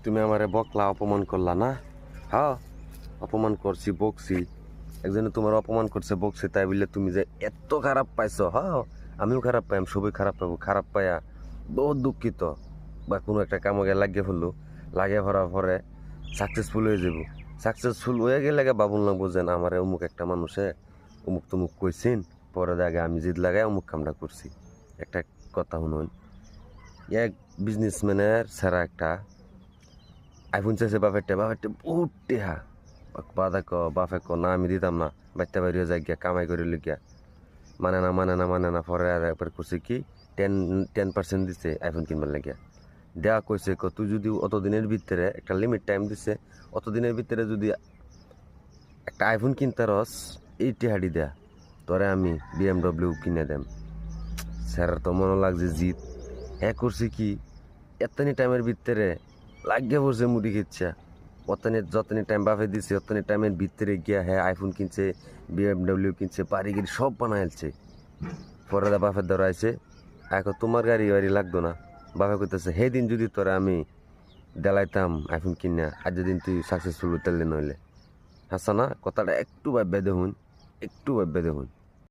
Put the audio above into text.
তুমি আমারে বকলা, অপমান করলা না? হ্যাঁ, অপমান করছি, বকছি। একজনে তোমার অপমান করছে, বকছে, তাই বললে তুমি যে এত খারাপ পাইছো? হ্যাঁ, আমিও খারাপ পাই, আমি সবাই খারাপ পাবো। খারাপ পাইয়া বহুত দুঃখিত। বা কোনো একটা কামে লাগিয়ে ফেললো, লাগিয়ে ফেলার পরে সাকসেসফুল হয়ে যাব। সাকসেসফুল হয়ে গেলে বাবুল লাগবো যে না, আমার অমুক একটা মানুষে অমুক তমুক কইছেন, পরে আগে আমি জিদ লাগাই অমুক কামটা করছি। একটা কথা শুনুন, এক বিজনেসম্যানের ছাড়া একটা আইফোন চাইছে বাপেরটা বহুত টেহা। বাদা বাপে না আমি দিতাম না, বাচ্চা বাইরে যাই গিয়া কামাই করে লিখিয়া মানে না পরে আর একবার করছে কি 10% দিছে আইফোন কিনবার লাগিয়া। দেয়া কইছে তুই যদি অতদিনের ভিতরে একটা লিমিট টাইম দিছে, অতদিনের ভিতরে যদি একটা আইফোন কিনতে রস, এই টেহাডি দেয়া তোরে আমি BMW কিনে দেম। স্যারের তো মনে লাগছে জিত। হ্যাঁ করছে কি এতনি টাইমের ভিতরে লাগিয়ে পড়ছে মুড়ি খেচ্ছা। যতনি টাইম বাপে দিছে অতনি টাইমের ভিতরে গিয়া হ্যাঁ আইফোন কিনছে, BMW কিনছে, বাড়ি গাড়ি সব বানাইছে। পরে বাপের ধরাইছে, এখন তোমার গাড়ি বাড়ি লাগতো না। বাপে কইতেছে হে দিন যদি তোরা আমি দেলাইতাম আইফোন কিনা, আর যেদিন তুই সাকসেসফুল হইতে নইলে। হাসা না কথাটা একটু ভাববে দেখুন, একটু ভাববে দেখুন।